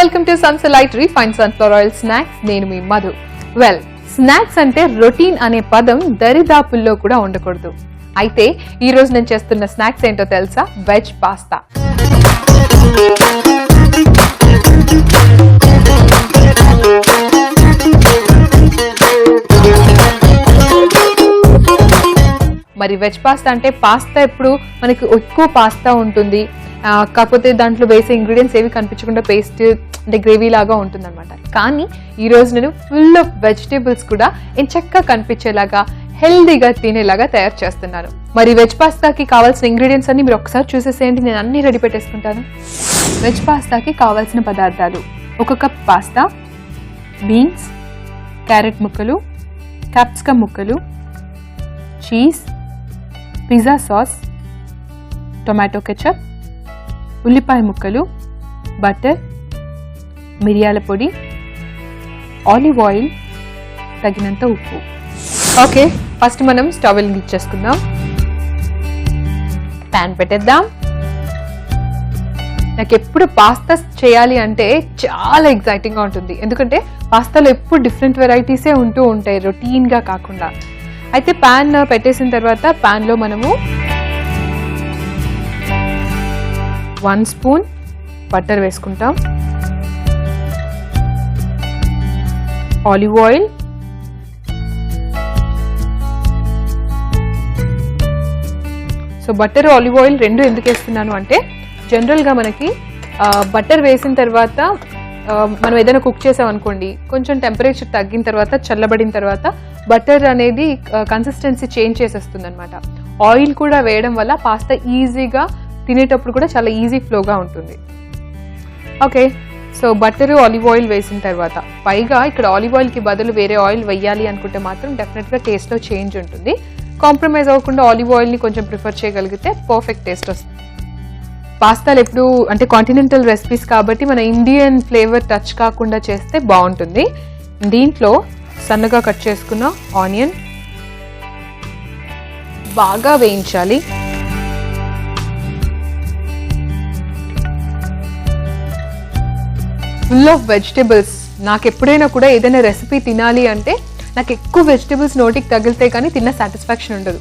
Welcome to సన్సలైట్ refined sunflower oil snacks. నేను మీ మధు. స్నాక్స్ అంటే రొటీన్ అనే పదం దరిదాపుల్లో కూడా ఉండకూడదు. అయితే ఈ రోజు నేను చేస్తున్న స్నాక్స్ ఏంటో తెలుసా? Veg pasta. మరి వెజ్ పాస్తా అంటే పాస్తా ఎప్పుడు మనకి ఎక్కువ పాస్తా ఉంటుంది, కాకపోతే దాంట్లో వేసే ఇంగ్రీడియంట్స్ ఏవి కనిపించకుండా పేస్ట్ అంటే గ్రేవీ లాగా ఉంటుంది అనమాట. కానీ ఈ రోజు నేను ఫుల్ ఆఫ్ వెజిటేబుల్స్ కూడా ఎంచక్కా కనిపించేలాగా హెల్దీగా తినేలాగా తయారు చేస్తున్నాను. మరి వెజ్ పాస్తాకి కావాల్సిన ఇంగ్రీడియంట్స్ అన్ని మీరు ఒకసారి చూసేసేయండి, నేను అన్ని రెడీ పెట్టేసుకుంటాను. వెజ్ పాస్తాకి కావాల్సిన పదార్థాలు: 1 కప్ పాస్తా, బీన్స్, క్యారెట్ ముక్కలు, క్యాప్సికమ్ ముక్కలు, cheese, pizza sauce, tomato ketchup, ఉల్లిపాయ ముక్కలు, బటర్, మిరియాల పొడి, ఆలివ్ ఆయిల్, తగినంత ఉప్పు. ఓకే, ఫస్ట్ మనం స్టవ్ వెలిగించేసుకుందాం. ప్యాన్ పెట్టేద్దాం. నాకు ఎప్పుడు పాస్తా చేయాలి అంటే చాలా ఎక్సైటింగ్గా ఉంటుంది, ఎందుకంటే పాస్తాలో ఎప్పుడు డిఫరెంట్ వెరైటీసే ఉంటూ ఉంటాయి రొటీన్గా కాకుండా. అయితే ప్యాన్ పెట్టేసిన తర్వాత ప్యాన్లో మనము 1 స్పూన్ బటర్ వేసుకుంటాం, olive oil, so butter olive oil రెండు ఎందుకు వేస్తున్నాను అంటే జనరల్గా మనకి బటర్ వేసిన తర్వాత మనం ఏదైనా కుక్ చేసాం అనుకోండి, కొంచెం టెంపరేచర్ తగ్గిన తర్వాత చల్లబడిన తర్వాత బటర్ అనేది కన్సిస్టెన్సీ చేంజ్ చేసేస్తుంది అనమాట. ఆయిల్ కూడా వేయడం వల్ల పాస్తా ఈజీగా తినేటప్పుడు కూడా చాలా ఈజీ ఫ్లోగా ఉంటుంది. Okay, so butter olive oil వేసిన తర్వాత పైగా ఇక్కడ ఆలివ్ ఆయిల్కి బదులు వేరే ఆయిల్ వేయాలి అనుకుంటే మాత్రం డెఫినెట్గా టేస్ట్లో చేంజ్ ఉంటుంది. కాంప్రమైజ్ అవ్వకుండా ఆలివ్ ఆయిల్ని కొంచెం ప్రిఫర్ చేయగలిగితే పర్ఫెక్ట్ టేస్ట్ వస్తుంది. పాస్తాలు ఎప్పుడు అంటే కాంటినెంటల్ రెసిపీస్ కాబట్టి మన ఇండియన్ ఫ్లేవర్ టచ్ కాకుండా చేస్తే బాగుంటుంది. దీంట్లో సన్నగా కట్ చేసుకున్న ఆనియన్ బాగా వేయించాలి. Full of vegetables. నాకు ఎప్పుడైనా కూడా ఏదైనా రెసిపీ తినాలి అంటే నాకు ఎక్కువ వెజిటేబుల్స్ నోటికి తగిలితే కానీ తిన్న సాటిస్ఫాక్షన్ ఉండదు.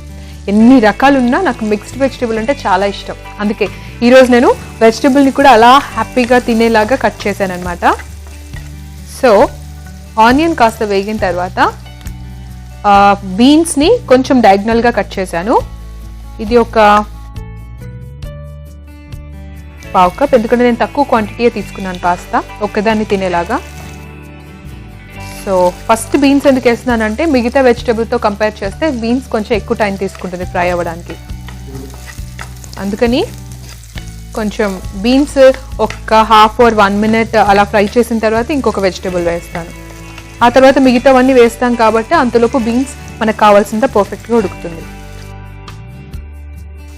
ఎన్ని రకాలున్నా నాకు మిక్స్డ్ వెజిటేబుల్ అంటే చాలా ఇష్టం. అందుకే ఈరోజు నేను వెజిటేబుల్ని కూడా అలా హ్యాపీగా తినేలాగా కట్ చేశాను అనమాట. సో ఆనియన్ కాస్త వేగిన తర్వాత బీన్స్ని కొంచెం డయాగ్నల్గా కట్ చేశాను. ఇది ఒక 1/2 కప్, ఎందుకంటే నేను తక్కువ క్వాంటిటీయే తీసుకున్నాను పాస్తా ఒక్కదాన్ని తినేలాగా. సో ఫస్ట్ బీన్స్ ఎందుకు వేస్తున్నానంటే మిగతా వెజిటేబుల్తో కంపేర్ చేస్తే బీన్స్ కొంచెం ఎక్కువ టైం తీసుకుంటుంది ఫ్రై అవ్వడానికి. అందుకని కొంచెం బీన్స్ ఒక 1/2 or 1 minute అలా ఫ్రై చేసిన తర్వాత ఇంకొక వెజిటేబుల్ వేస్తాను. ఆ తర్వాత మిగతావన్నీ వేస్తాం కాబట్టి అంతలోపు బీన్స్ మనకు కావాల్సినంత పర్ఫెక్ట్గా ఉడుకుతుంది.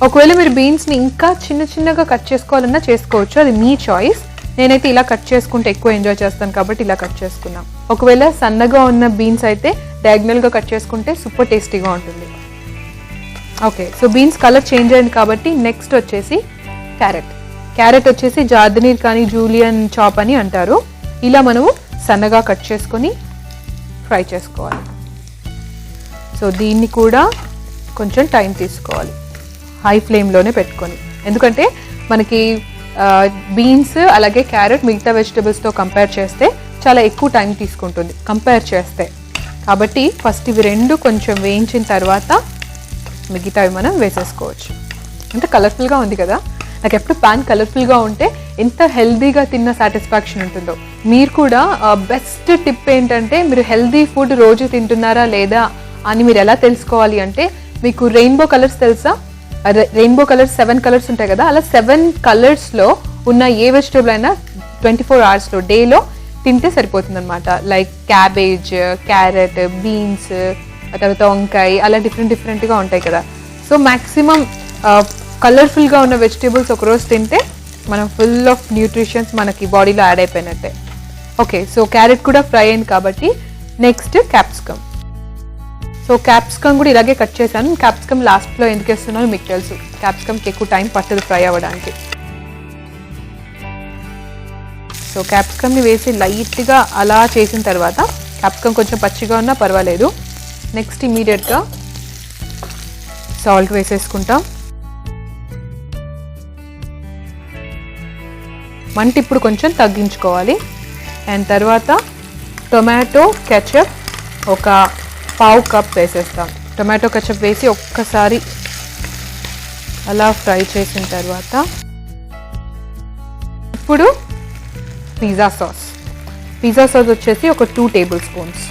ఒకవేళ మీరు బీన్స్ని ఇంకా చిన్న చిన్నగా కట్ చేసుకోవాలన్నా చేసుకోవచ్చు, అది మీ చాయిస్. నేనైతే ఇలా కట్ చేసుకుంటే ఎక్కువ ఎంజాయ్ చేస్తాను కాబట్టి ఇలా కట్ చేసుకున్నాం. ఒకవేళ సన్నగా ఉన్న బీన్స్ అయితే డయాగ్నల్గా కట్ చేసుకుంటే సూపర్ టేస్టీగా ఉంటుంది. Okay, so beans colour change అయింది కాబట్టి నెక్స్ట్ వచ్చేసి క్యారెట్ వచ్చేసి జార్దనీర్ కానీ జూలియన్ చాప్ అని అంటారు. ఇలా మనము సన్నగా కట్ చేసుకొని ఫ్రై చేసుకోవాలి. సో దీన్ని కూడా కొంచెం టైం తీసుకోవాలి, హై ఫ్లేమ్లోనే పెట్టుకొని, ఎందుకంటే మనకి బీన్స్ అలాగే క్యారెట్ మిగతా వెజిటేబుల్స్తో కంపేర్ చేస్తే చాలా ఎక్కువ టైం తీసుకుంటుంది కంపేర్ చేస్తే. కాబట్టి ఫస్ట్ ఇవి రెండు కొంచెం వేయించిన తర్వాత మిగతావి మనం వేసేసుకోవచ్చు. అంటే కలర్ఫుల్గా ఉంది కదా, నాకు ఎప్పుడు ప్యాన్ కలర్ఫుల్గా ఉంటే ఎంత హెల్దీగా తిన్న సాటిస్ఫాక్షన్ ఉంటుందో. మీరు కూడా బెస్ట్ టిప్ ఏంటంటే మీరు హెల్దీ ఫుడ్ రోజు తింటున్నారా లేదా అని మీరు ఎలా తెలుసుకోవాలి అంటే, మీకు రెయిన్బో కలర్స్ తెలుసా? రెయిన్బో కలర్స్ 7 కలర్స్ ఉంటాయి కదా, అలా 7 కలర్స్లో ఉన్న ఏ వెజిటేబుల్ అయినా 24 hours డేలో తింటే సరిపోతుంది అనమాట. లైక్ క్యాబేజ్, క్యారెట్, బీన్స్, తర్వాత వంకాయ, అలా డిఫరెంట్గా ఉంటాయి కదా. సో మ్యాక్సిమం కలర్ఫుల్గా ఉన్న వెజిటేబుల్స్ ఒకరోజు తింటే మనం ఫుల్ ఆఫ్ న్యూట్రిషన్స్ మనకి బాడీలో యాడ్ అయిపోయినట్టే. ఓకే, సో క్యారెట్ కూడా ఫ్రై అయింది కాబట్టి నెక్స్ట్ క్యాప్సికమ్. సో క్యాప్సికమ్ కూడా ఇలాగే కట్ చేశాను. క్యాప్సికమ్ లాస్ట్లో ఎందుకు వేస్తున్నానో మీకు తెలుసు, క్యాప్సికమ్కి ఎక్కువ టైం పట్టదు ఫ్రై అవ్వడానికి. సో క్యాప్సికమ్ని వేసి లైట్గా అలా చేసిన తర్వాత, క్యాప్సికమ్ కొంచెం పచ్చిగా ఉన్నా పర్వాలేదు, నెక్స్ట్ ఇమీడియట్గా సాల్ట్ వేసేసుకుంటాం. మంట ఇప్పుడు కొంచెం తగ్గించుకోవాలి. అండ్ తర్వాత టొమాటో కెచప్ ఒక పావు కప్ వేసేస్తాం. టొమాటో కెచప్ వేసి ఒక్కసారి అలా ఫ్రై చేసిన తర్వాత ఇప్పుడు పిజ్జా సాస్ వచ్చేసి ఒక 2 టేబుల్ స్పూన్స్.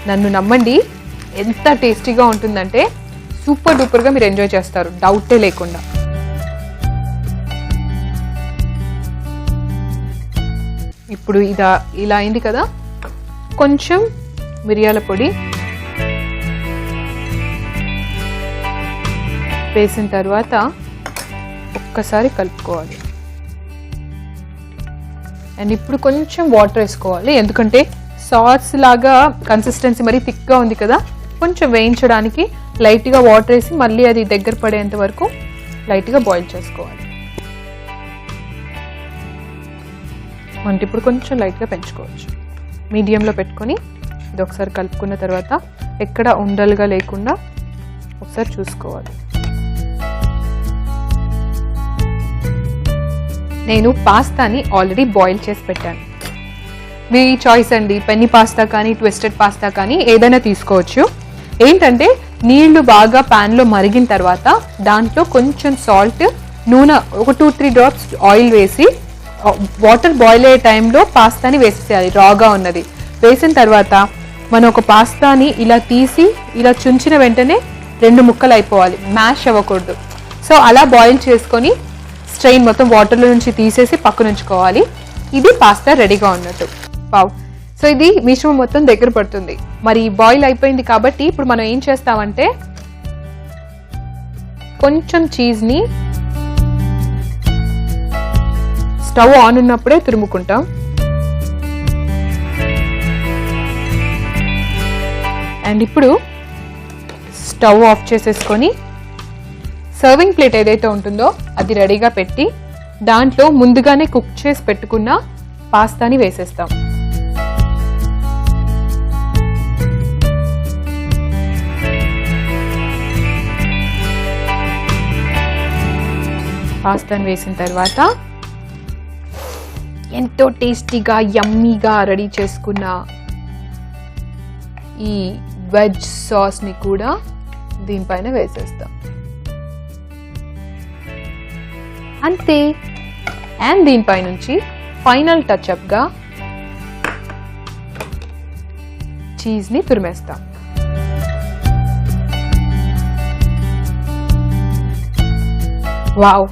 నన్ను నమ్మండి, ఎంత టేస్టీగా ఉంటుందంటే సూపర్ డూపర్గా మీరు ఎంజాయ్ చేస్తారు, డౌటే లేకుండా. ఇప్పుడు ఇలా అయింది కదా, కొంచెం మిరియాల పొడి వేసిన తర్వాత ఒక్కసారి కలుపుకోవాలి. అండ్ ఇప్పుడు కొంచెం వాటర్ వేసుకోవాలి, ఎందుకంటే సాస్ లాగా కన్సిస్టెన్సీ మరీ థిక్గా ఉంది కదా, కొంచెం వేయించడానికి లైట్గా వాటర్ వేసి మళ్ళీ అది దగ్గర పడేంత వరకు లైట్గా బాయిల్ చేసుకోవాలి. అంటే ఇప్పుడు కొంచెం లైట్గా పెంచుకోవచ్చు, మీడియంలో పెట్టుకొని ఇది ఒకసారి కలుపుకున్న తర్వాత ఎక్కడ ఉండలుగా లేకుండా ఒకసారి చూసుకోవాలి. నేను పాస్తాని ఆల్రెడీ బాయిల్ చేసి పెట్టాను. మీ చాయిస్ అండి, పెన్ని పాస్తా కానీ ట్విస్టెడ్ పాస్తా కానీ ఏదైనా తీసుకోవచ్చు. ఏంటంటే నీళ్లు బాగా ప్యాన్లో మరిగిన తర్వాత దాంట్లో కొంచెం సాల్ట్, నూనె ఒక 2-3 డ్రాప్స్ ఆయిల్ వేసి వాటర్ బాయిల్ అయ్యే టైంలో పాస్తాని వేసేసేయాలి. రాగా ఉన్నది వేసిన తర్వాత మనం ఒక పాస్తాని ఇలా తీసి ఇలా చుంచిన వెంటనే 2 ముక్కలు అయిపోవాలి, మ్యాష్ అవ్వకూడదు. సో అలా బాయిల్ చేసుకొని స్ట్రెయిన్ మొత్తం వాటర్లో నుంచి తీసేసి పక్కన ఉంచుకోవాలి. ఇది పాస్తా రెడీగా ఉన్నట్టు. వావ్! సో ఇది మిశ్రమం మొత్తం దగ్గర పడుతుంది. మరి బాయిల్ అయిపోయింది కాబట్టి ఇప్పుడు మనం ఏం చేస్తామంటే కొంచెం చీజ్ని స్టవ్ ఆన్ ఉన్నప్పుడే తురుముకుంటాం. అండ్ ఇప్పుడు స్టవ్ ఆఫ్ చేసేసుకొని సర్వింగ్ ప్లేట్ ఏదైతే ఉంటుందో అది రెడీగా పెట్టి దాంట్లో ముందుగానే కుక్ చేసి పెట్టుకున్న పాస్తాని వేసేస్తాం. పాస్తాని వేసిన తర్వాత ఎంతో టేస్టీగా యమ్మీగా రెడీ చేసుకున్న ఈ వెజ్ సాస్ని కూడా దీనిపైన వేసేస్తాం. అంతే. అండ్ దీనిపై నుంచి ఫైనల్ టచ్అప్గా చీజ్ని తురిమేస్తాం. వావ్!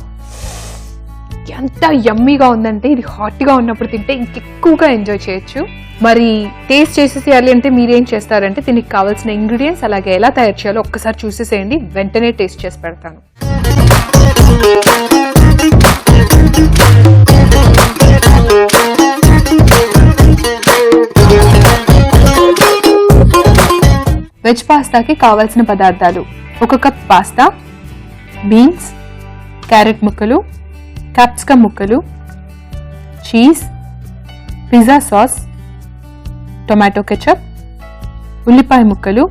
ఎంత యమ్మీగా ఉందంటే ఇది హాట్గా ఉన్నప్పుడు తింటే ఇంకెక్కువగా ఎంజాయ్ చేయొచ్చు. మరి టేస్ట్ చేసేసేయాలి అంటే మీరేం చేస్తారంటే దీనికి కావాల్సిన ఇంగ్రీడియంట్స్ అలాగే ఎలా తయారు చేయాలో ఒక్కసారి చూసేసేయండి, వెంటనే టేస్ట్ చేసి పెడతాను. వెజ్ పాస్తాకి కావాల్సిన పదార్థాలు: 1 కప్ పాస్తా, బీన్స్, క్యారెట్ ముక్కలు, క్యాప్సికమ్ ముక్కలు, cheese, pizza sauce, tomato ketchup, ఉల్లిపాయ ముక్కలు,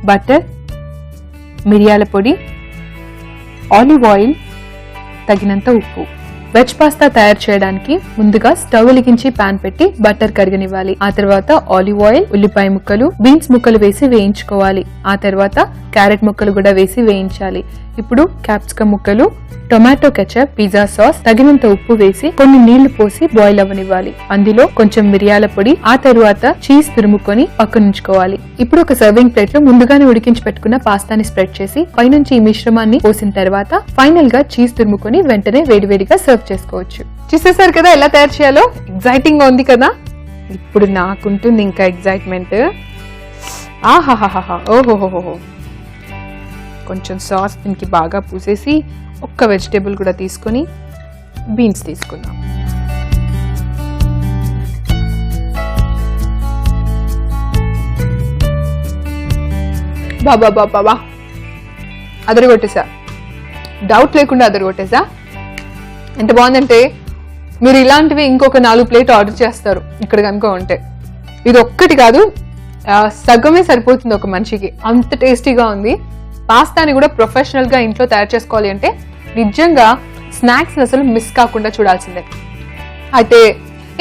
బటర్, మిరియాల పొడి, ఆలివ్ ఆయిల్, తగినంత ఉప్పు. వెజ్ పాస్తా తయారు చేయడానికి ముందుగా స్టవ్ వెలిగించి పాన్ పెట్టి బటర్ కరగనివ్వాలి. ఆ తర్వాత ఆలివ్ ఆయిల్, ఉల్లిపాయ ముక్కలు, బీన్స్ ముక్కలు వేసి వేయించుకోవాలి. ఆ తర్వాత క్యారెట్ ముక్కలు కూడా వేసి వేయించాలి. ఇప్పుడు క్యాప్సికమ్ ముక్కలు, టొమాటో కెచప్, పిజ్జా సాస్, తగినంత ఉప్పు వేసి కొన్ని నీళ్లు పోసి బాయిల్ అవ్వనివ్వాలి. అందులో కొంచెం మిరియాల పొడి, ఆ తర్వాత చీజ్ తురుముకొని పక్కనుంచుకోవాలి. ఇప్పుడు ఒక సర్వింగ్ ప్లేట్ లో ముందుగానే ఉడికించి పెట్టుకున్న పాస్తాని స్ప్రెడ్ చేసి పైనుంచి ఈ మిశ్రమాన్ని పోసిన తర్వాత ఫైనల్ గా చీజ్ తురుముకొని వెంటనే వేడివేడిగా సర్వ్ చేసుకోవచ్చు. చూసేసారు కదా ఎలా తయారు చేయాలో? ఎగ్జైటింగ్ గా ఉంది కదా? ఇప్పుడు నాకుంటుంది ఇంకా ఎగ్జైట్మెంట్. ఆహాహాహా, ఓహోహోహో. కొంచెం సాస్ దీనికి బాగా పూసేసి ఒక్క వెజిటేబుల్ కూడా తీసుకొని బీన్స్ తీసుకుందాం. బాబా బాబా బా, అదరగొట్టేసా, డౌట్ లేకుండా అదరగొట్టేసా. ఎంత బాగుందంటే మీరు ఇలాంటివి ఇంకొక 4 ప్లేట్ ఆర్డర్ చేస్తారు ఇక్కడ కనుక ఉంటే. ఇది ఒక్కటి కాదు, సగమే సరిపోతుంది ఒక మనిషికి, అంత టేస్టీగా ఉంది. పాస్తాని కూడా ప్రొఫెషనల్ గా ఇంట్లో తయారు చేసుకోవాలి అంటే నిజంగా స్నాక్స్ అసలు మిస్ కాకుండా చూడాల్సిందే. అయితే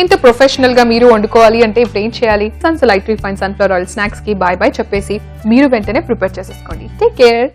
ఇంత ప్రొఫెషనల్ గా మీరు వండుకోవాలి అంటే ఇప్పుడు ఏం చేయాలి? Sunlight refined sunflower oil snacks కి బాయ్ బాయ్ చెప్పేసి మీరు వెంటనే ప్రిపేర్ చేసేసుకోండి. Take care.